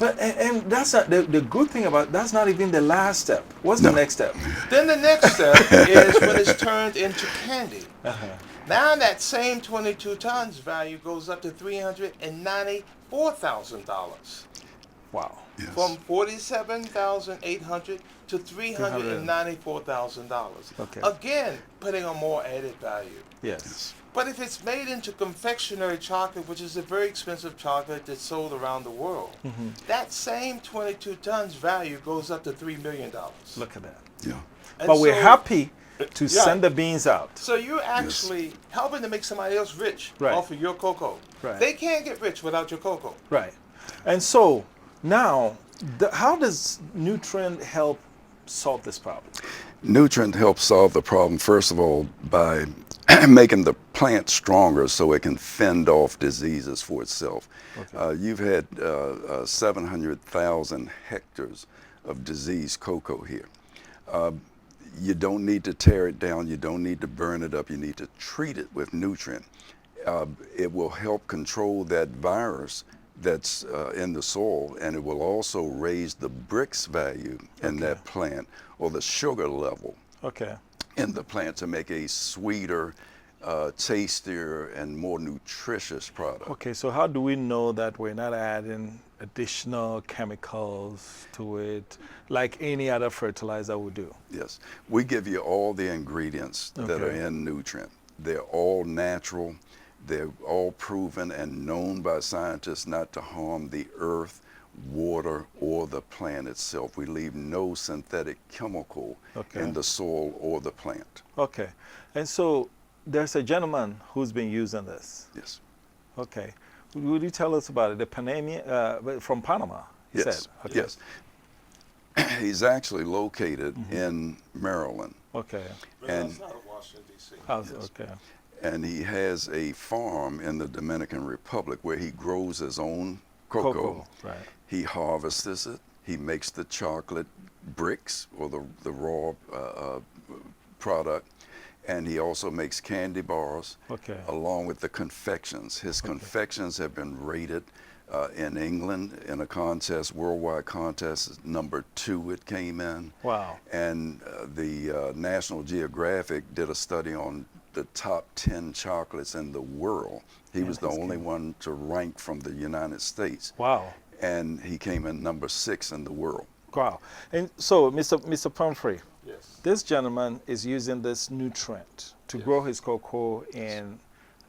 But and that's not, the good thing about that's not even the last step. What's the next step? Then the next step is when it's turned into candy. Now that same 22 tons value goes up to $394,000. Wow. Yes. From $47,800 to $394,000. Okay. Again, putting a more added value. Yes. But if it's made into confectionery chocolate, which is a very expensive chocolate that's sold around the world, that same 22 tons value goes up to $3 million. Look at that. Yeah. But we're happy to send the beans out. So you're actually helping to make somebody else rich off of your cocoa. Right. They can't get rich without your cocoa. Right. And so now, how does Nutrient help solve this problem? Nutrient helps solve the problem, first of all, by making the plant stronger so it can fend off diseases for itself. Okay. You've had 700,000 hectares of diseased cocoa here. You don't need to tear it down. You don't need to burn it up. You need to treat it with Nutrient. It will help control that virus that's in the soil, and it will also raise the Brix value in that plant, or the sugar level in the plant, to make a sweeter, tastier, and more nutritious product. Okay, so how do we know that we're not adding additional chemicals to it like any other fertilizer would do? Yes, we give you all the ingredients that are in Nutrient. They're all natural. They're all proven and known by scientists not to harm the earth, water, or the plant itself. We leave no synthetic chemical in the soil or the plant. Okay. And so there's a gentleman who's been using this. Yes. Okay. Would you tell us about it? The Panamanian, from Panama, he said. Okay. Yes. He's actually located in Maryland. Okay. And outside of Washington, D.C. Okay. And he has a farm in the Dominican Republic where he grows his own cocoa. Right. He harvests it. He makes the chocolate bricks, or the raw product. And he also makes candy bars along with the confections. His confections have been rated in England in a contest, worldwide contest, #2 it came in. Wow. And the National Geographic did a study on the top 10 chocolates in the world. He was the only one to rank from the United States. Wow. And he came in #6 in the world. Wow. And so, Mr. Pumphrey, yes, this gentleman is using this Nutrient to grow his cocoa in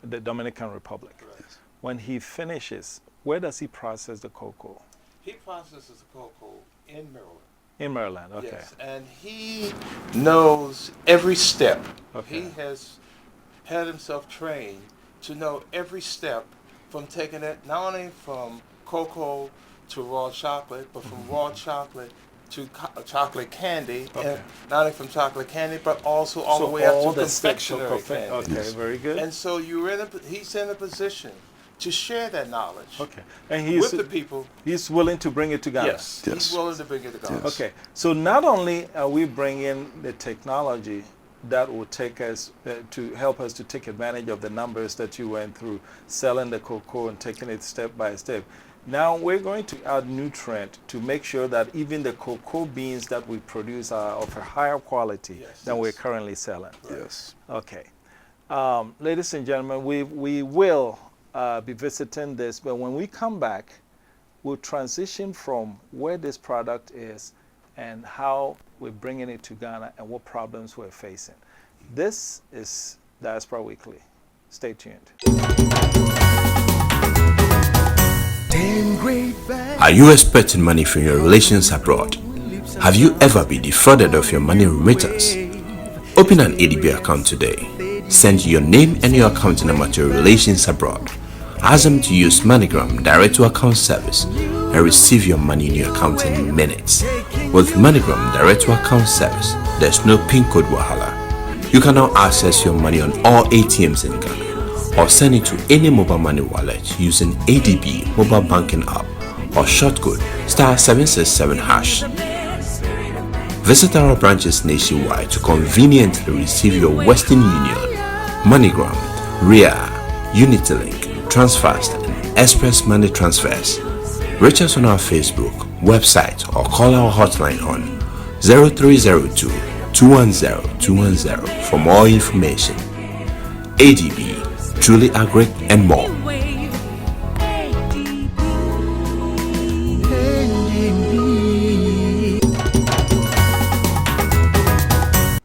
the Dominican Republic. Yes. When he finishes, where does he process the cocoa? He processes the cocoa in Maryland. In Maryland, okay. Yes, and he knows every step. He has had himself trained to know every step, from taking it not only from cocoa to raw chocolate, but from raw chocolate to chocolate candy, and not only from chocolate candy, but also all the way up to confectionery candy. Okay, very good. And so he's in a position to share that knowledge. Okay, and he's with the people. He's willing to bring it to Ghana. Yes, he's willing to bring it to Ghana. Yes. Okay, so not only are we bringing the technology that will take us to help us to take advantage of the numbers that you went through, selling the cocoa and taking it step by step. Now we're going to add Nutrient to make sure that even the cocoa beans that we produce are of a higher quality than we're currently selling. Yes. Okay. Ladies and gentlemen, we will be visiting this, but when we come back, we'll transition from where this product is and how we're bringing it to Ghana and what problems we're facing. This is Diaspora Weekly. Stay tuned. Are you expecting money from your relations abroad? Have you ever been defrauded of your money remittance? Open an ADB account today. Send your name and your account number to your relations abroad. Ask them to use MoneyGram direct to account service and receive your money in your account in minutes. With MoneyGram direct to account service, there's no PIN code wahala. You can now access your money on all ATMs in Ghana, or send it to any mobile money wallet using ADB mobile banking app or shortcode *767#. Visit our branches nationwide to conveniently receive your Western Union, MoneyGram, RIA, UnityLink, Transfast, and Express Money transfers. Reach us on our Facebook, website, or call our hotline on 0302 210 210 for more information. ADB, truly agric and more.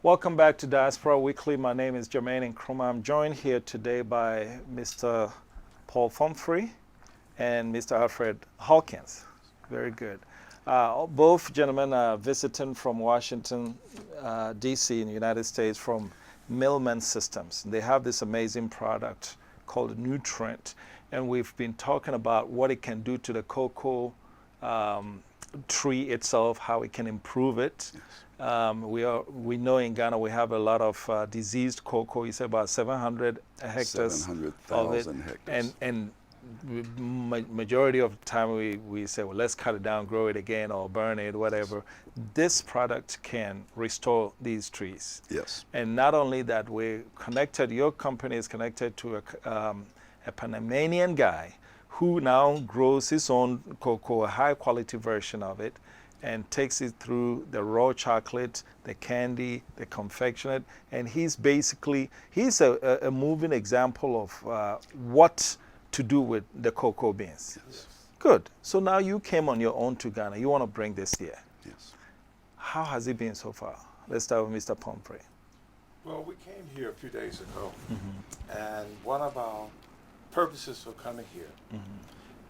Welcome back to Diaspora Weekly. My name is Jermaine Nkrumah. I'm joined here today by Mr. Paul Pumphrey and Mr. Alfred Hawkins. Very good. Both gentlemen are visiting from Washington, D.C. in the United States from Millman Systems. They have this amazing product called Nutrient, and we've been talking about what it can do to the cocoa tree itself, how it can improve it. We know in Ghana we have a lot of diseased cocoa. You say about 700 hectares 700,000 hectares. And majority of the time we say, well, let's cut it down, grow it again, or burn it, whatever. This product can restore these trees. Yes. And not only that, we're connected, your company is connected to a Panamanian guy who now grows his own cocoa, a high quality version of it, and takes it through the raw chocolate, the candy, the confectionate, and he's a moving example of what to do with the cocoa beans. Yes. Good. So now you came on your own to Ghana. You want to bring this here. Yes. How has it been so far? Let's start with Mr. Pumphrey. Well, we came here a few days ago, and one of our purposes for coming here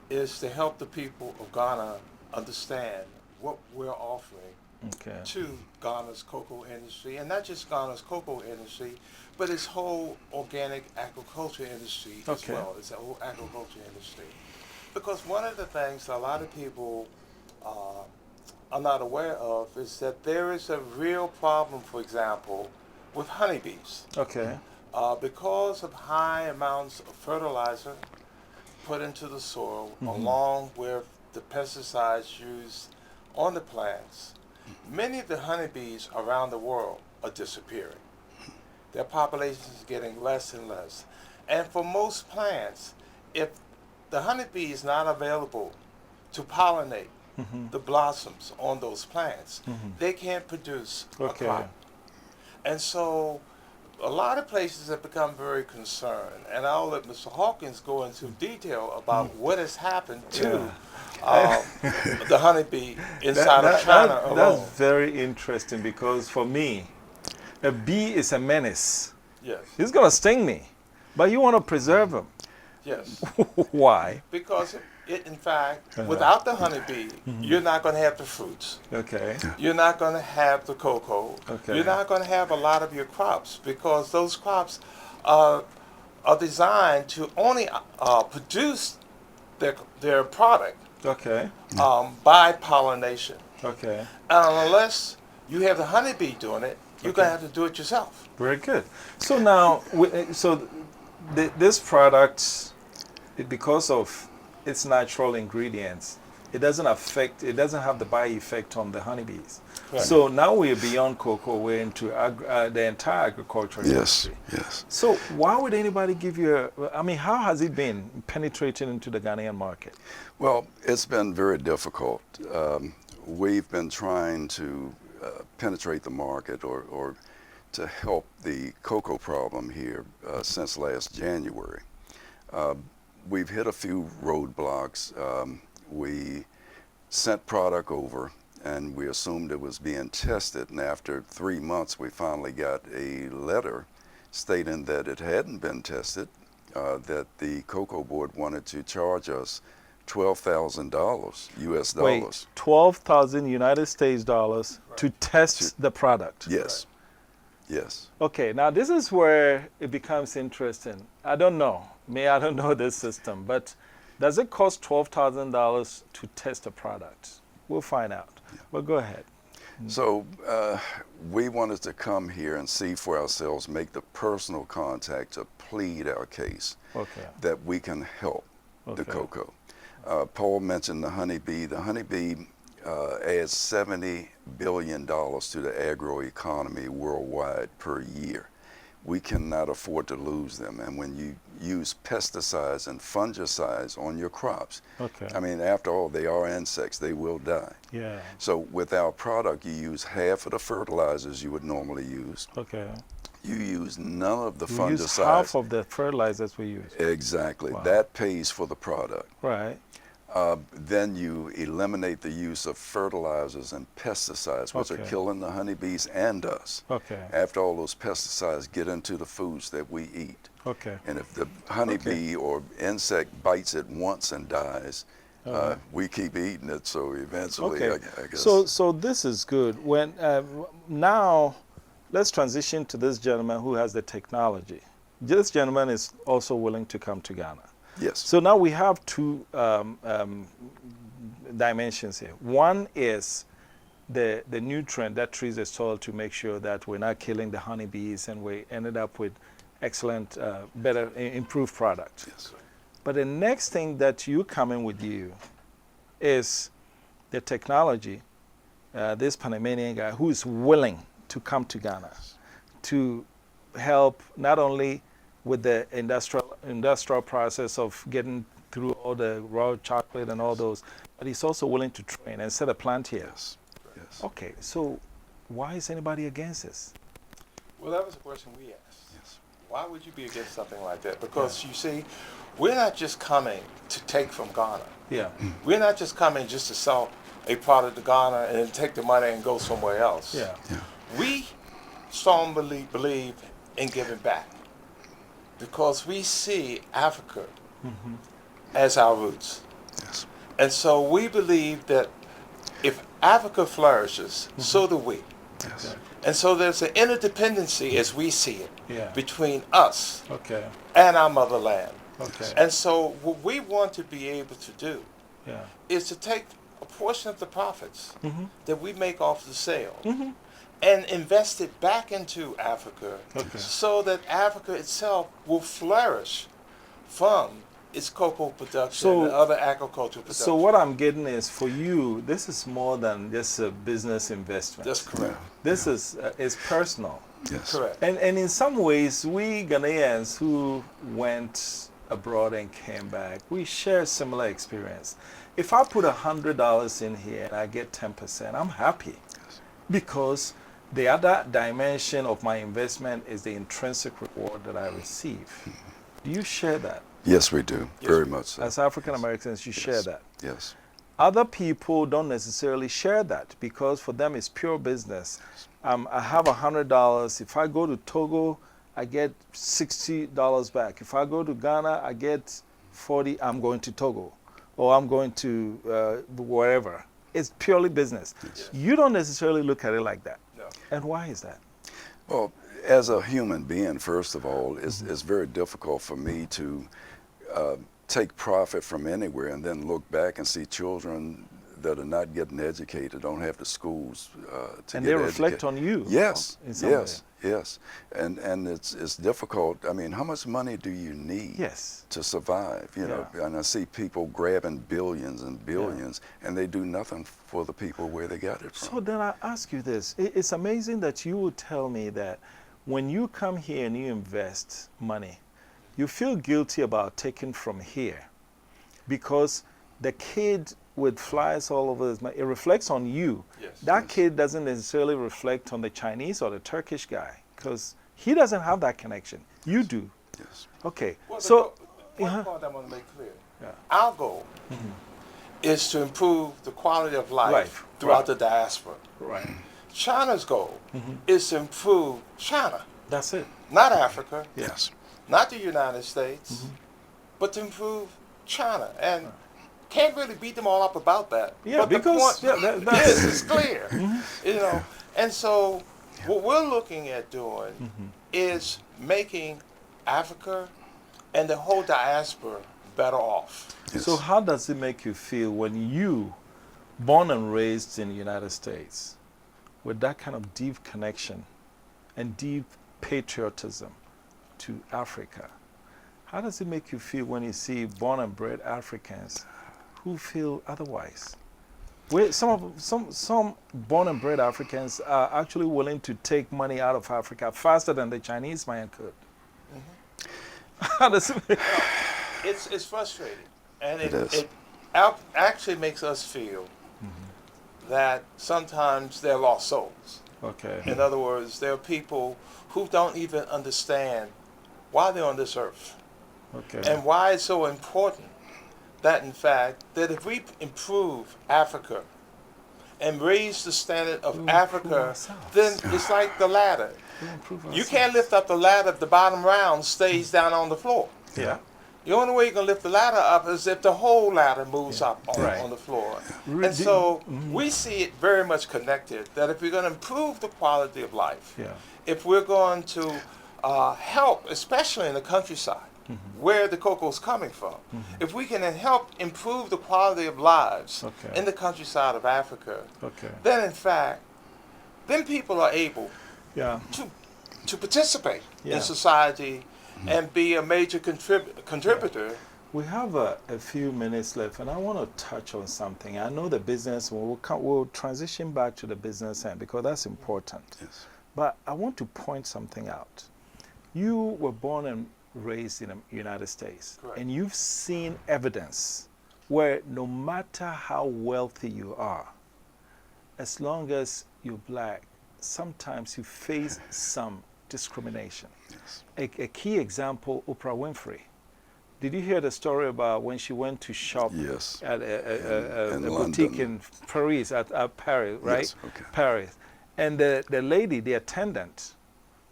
is to help the people of Ghana understand what we're offering to Ghana's cocoa industry, and not just Ghana's cocoa industry, but its whole organic agriculture industry as well. It's a whole agriculture industry. Because one of the things a lot of people are not aware of is that there is a real problem, for example, with honeybees. Okay. Because of high amounts of fertilizer put into the soil, along with the pesticides used on the plants, many of the honeybees around the world are disappearing. Their population is getting less and less. And for most plants, if the honeybee is not available to pollinate the blossoms on those plants, they can't produce a crop. And so a lot of places have become very concerned, and I'll let Mr. Hawkins go into detail about what has happened to the honeybee inside of China alone. That's very interesting, because for me, a bee is a menace. Yes. He's going to sting me, but you want to preserve him. Yes. Why? Because in fact, without the honeybee, you're not going to have the fruits. Okay. You're not going to have the cocoa. Okay. You're not going to have a lot of your crops, because those crops are designed to only produce their product by pollination. Okay. And unless you have the honeybee doing it, you're going to have to do it yourself. Very good. So now, this product, because of its natural ingredients, it doesn't have the by effect on the honeybees. Right. So now we're beyond cocoa, we're into the entire agriculture industry. Yes. So why would anybody give you how has it been penetrating into the Ghanaian market? Well, it's been very difficult. We've been trying to penetrate the market or to help the cocoa problem here since last January. We've hit a few roadblocks. We sent product over, and we assumed it was being tested, and after 3 months we finally got a letter stating that it hadn't been tested, that the Cocoa Board wanted to charge us $12,000 US dollars. Wait, 12,000 United States dollars to test the product? Yes. Yes. Okay, now this is where it becomes interesting. I don't know. I don't know this system, but does it cost $12,000 to test a product? We'll find out. Yeah. But go ahead. So we wanted to come here and see for ourselves, make the personal contact to plead our case that we can help the cocoa. Paul mentioned the honeybee. The honeybee adds $70 billion to the agroeconomy worldwide per year. We cannot afford to lose them. And when use pesticides and fungicides on your crops. Okay. I mean, after all, they are insects. They will die. Yeah. So with our product, you use half of the fertilizers you would normally use. Okay. You use none of the We fungicides. use half of the fertilizers we use. Exactly. Wow. That pays for the product. Right. Then you eliminate the use of fertilizers and pesticides, which are Okay. killing the honeybees and us. Okay. After all, those pesticides get into the foods that we eat. Okay. And if the honeybee or insect bites it once and dies, we keep eating it. So eventually, Okay. I guess. So this is good. When now, let's transition to this gentleman who has the technology. This gentleman is also willing to come to Ghana. Yes. So now we have two dimensions here. One is the nutrient that treats the soil to make sure that we're not killing the honeybees and we ended up with excellent, better, improved product. Yes. But the next thing that you come in with you is the technology, this Panamanian guy who is willing to come to Ghana to help not only with the industrial process of getting through all the raw chocolate and all those, but he's also willing to train and set a plant here. Yes. Yes. Okay, so why is anybody against this? Well, that was a question we asked. Yes. Why would you be against something like that? Because you see, we're not just coming to take from Ghana. Yeah. We're not just coming just to sell a product to Ghana and then take the money and go somewhere else. Yeah. We strongly believe in giving back because we see Africa as our roots. Yes. And so we believe that if Africa flourishes, so do we. Yes. And so there's an interdependency as we see it between us Okay. and our motherland. Okay. And so what we want to be able to do Yeah. is to take a portion of the profits that we make off the sale Mm-hmm. and invest it back into Africa so that Africa itself will flourish from its cocoa production and other agricultural production. So what I'm getting is, for you, this is more than just a business investment. That's correct. This is personal. Yes. Correct. And in some ways, we Ghanaians who went abroad and came back, we share similar experience. If I put $100 in here and I get 10%, I'm happy. Because the other dimension of my investment is the intrinsic reward that I receive. Do you share that? Yes, we do. Very much so. As African Americans, you share that. Yes. Other people don't necessarily share that because for them it's pure business. I have $100. If I go to Togo, I get $60 back. If I go to Ghana, I get 40. I'm going to Togo, or I'm going to wherever. It's purely business. Yes. You don't necessarily look at it like that. No. And why is that? Well, as a human being, first of all, it's very difficult for me to take profit from anywhere and then look back and see children that are not getting educated, don't have the schools to get educated. And they reflect on you. Yes, in some yes, way. yes. And it's difficult. I mean, how much money do you need to survive? You know, and I see people grabbing billions and billions, and they do nothing for the people where they got it from. So then I ask you this. It's amazing that you would tell me that when you come here and you invest money, you feel guilty about taking from here because the kid with flies all over his mouth, it reflects on you. Yes. That kid doesn't necessarily reflect on the Chinese or the Turkish guy because he doesn't have that connection. You do. Yes. Okay. Well, so one point I want to make clear. Our goal is to improve the quality of life throughout the diaspora. Right. China's goal is to improve China. That's it. Not Africa. Yes. Not the United States, but to improve China. And can't really beat them all up about that. Yeah, but because the point that's is clear. You know, and so what we're looking at doing is making Africa and the whole diaspora better off. Yes. So how does it make you feel when you, born and raised in the United States, with that kind of deep connection and deep patriotism to Africa, how does it make you feel when you see born and bred Africans who feel otherwise? Some born and bred Africans are actually willing to take money out of Africa faster than the Chinese man could. It's frustrating, and It is. it actually makes us feel that sometimes they're lost souls. Okay. In other words, there are people who don't even understand why they're on this earth. Okay. And why it's so important that, in fact, that if we improve Africa and raise the standard of Africa, then it's like the ladder. You can't lift up the ladder if the bottom round stays down on the floor. Yeah. The only way you can lift the ladder up is if the whole ladder moves up on the floor. And so we see it very much connected, that if we're going to improve the quality of life, if we're going to help, especially in the countryside, where the cocoa is coming from, if we can help improve the quality of lives in the countryside of Africa, then in fact, then people are able to participate in society and be a major contributor. We have a few minutes left, and I want to touch on something. I know the business, we'll transition back to the business end because that's important. Yes. But I want to point something out. You were born and raised in the United States, and you've seen evidence where no matter how wealthy you are, as long as you're black, sometimes you face some discrimination. Yes. A key example, Oprah Winfrey. Did you hear the story about when she went to shop at a boutique in Paris, at Paris, right? Yes, okay. Paris. And the lady, the attendant,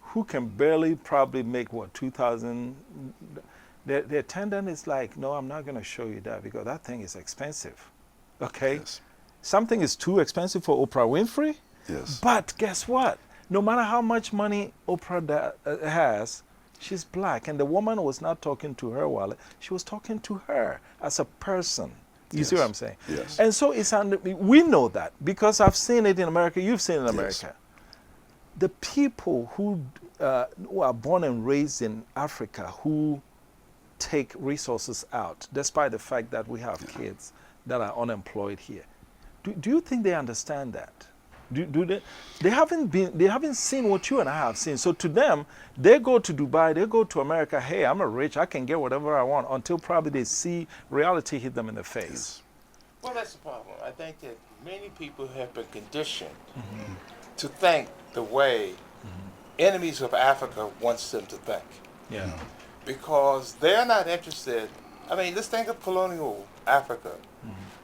who can barely probably make, what, 2,000? The attendant is like, no, I'm not going to show you that because that thing is expensive. Okay? Yes. Something is too expensive for Oprah Winfrey. Yes. But guess what? No matter how much money Oprah has, she's black. And the woman was not talking to her wallet. She was talking to her as a person. You see what I'm saying? Yes. And so we know that because I've seen it in America. You've seen it in America. The people who are born and raised in Africa who take resources out, despite the fact that we have kids that are unemployed here. Do you think they understand that? Do they haven't seen what you and I have seen. So to them, they go to Dubai, they go to America, hey, I'm rich, I can get whatever I want, until probably they see reality hit them in the face. Yes. Well, that's the problem. I think that many people have been conditioned to think the way enemies of Africa wants them to think. Yeah. Because they're not interested. I mean, let's think of colonial Africa.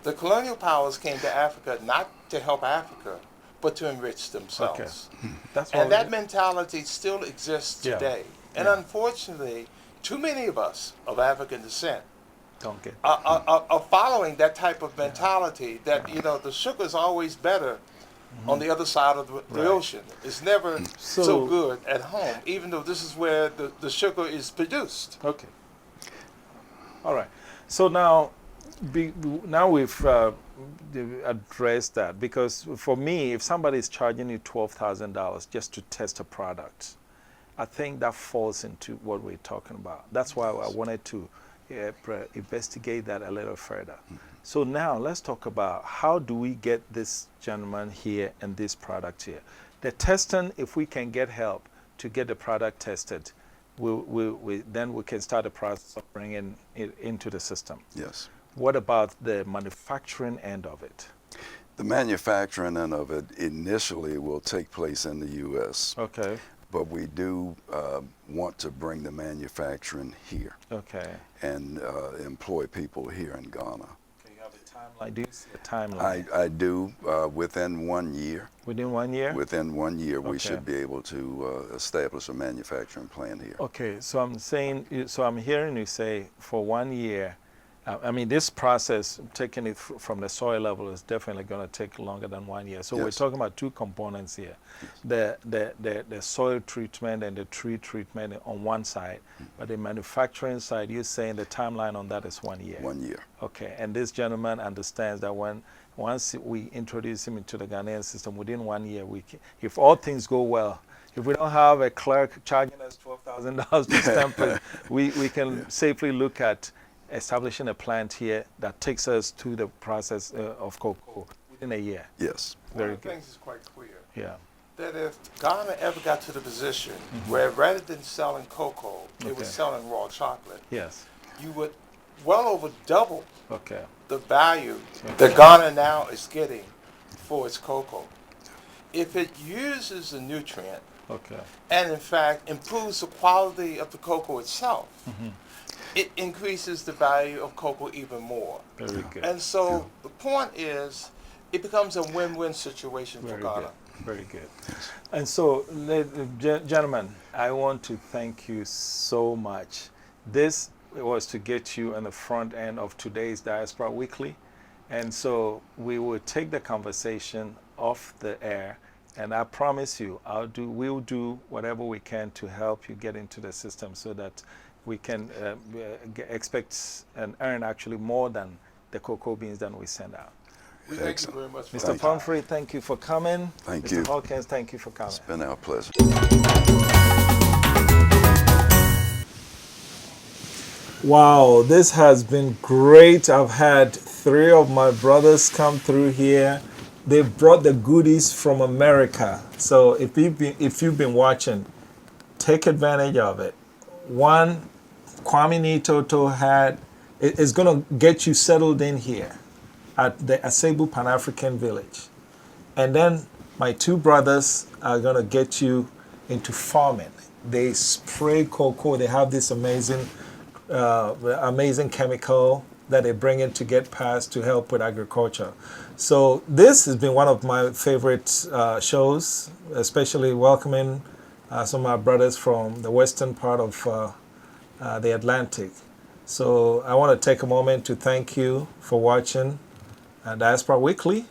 The colonial powers came to Africa not to help Africa, but to enrich themselves. And that mentality still exists today. And unfortunately, too many of us of African descent are following that type of mentality that, you know, the sugar is always better on the other side of the ocean. It's never so good at home, even though this is where the sugar is produced. Okay. All right. So now we've addressed that, because for me, if somebody is charging you $12,000 just to test a product, I think that falls into what we're talking about. That's why I wanted to investigate that a little further. So now let's talk about how do we get this gentleman here and this product here. The testing, if we can get help to get the product tested, then we can start the process of bringing it into the system. Yes. What about the manufacturing end of it? The manufacturing end of it initially will take place in the U.S. Okay. But we do want to bring the manufacturing here. Okay. And employ people here in Ghana. Okay, you have a timeline. Do you see a timeline? I do. Within 1 year. Within 1 year? Within 1 year, we should be able to establish a manufacturing plant here. Okay, so I'm hearing you say for 1 year. I mean, this process, taking it from the soil level, is definitely going to take longer than 1 year. So we're talking about two components here: the soil treatment and the tree treatment on one side, but the manufacturing side, you're saying the timeline on that is 1 year. 1 year. Okay, and this gentleman understands that once we introduce him into the Ghanaian system, within 1 year, if all things go well, if we don't have a clerk charging us $12,000 to stamp it, we can safely look at establishing a plant here that takes us to the process of cocoa within a year. Yes. Very One of the good. things is quite clear. Yeah. that if Ghana ever got to the position where rather than selling cocoa, it was selling raw chocolate, Yes. you would well over double Okay. the value that Ghana now is getting for its cocoa. If it uses the nutrient and in fact improves the quality of the cocoa itself, it increases the value of cocoa even more. Very good. And so the point is, it becomes a win-win situation for Ghana. Good. Very good. And so, gentlemen, I want to thank you so much. This was to get you on the front end of today's Diaspora Weekly. And so we will take the conversation off the air, and I promise you, we'll do whatever we can to help you get into the system so that we can expect and earn actually more than the cocoa beans that we send out. We thank you very much. Mr. Pumphrey, thank you for coming. Thank you. Mr. Hawkins, thank you for coming. It's been our pleasure. Wow, this has been great. I've had 3 of my brothers come through here. They brought the goodies from America. So if you've been watching, take advantage of it. One, Kwame Nitoto is going to get you settled in here at the Asebu Pan-African Village. And then my 2 brothers are going to get you into farming. They spray cocoa. They have this amazing chemical that they bring in to get past to help with agriculture. So this has been one of my favorite shows, especially welcoming some of my brothers from the western part of the Atlantic. So I want to take a moment to thank you for watching Diaspora Weekly.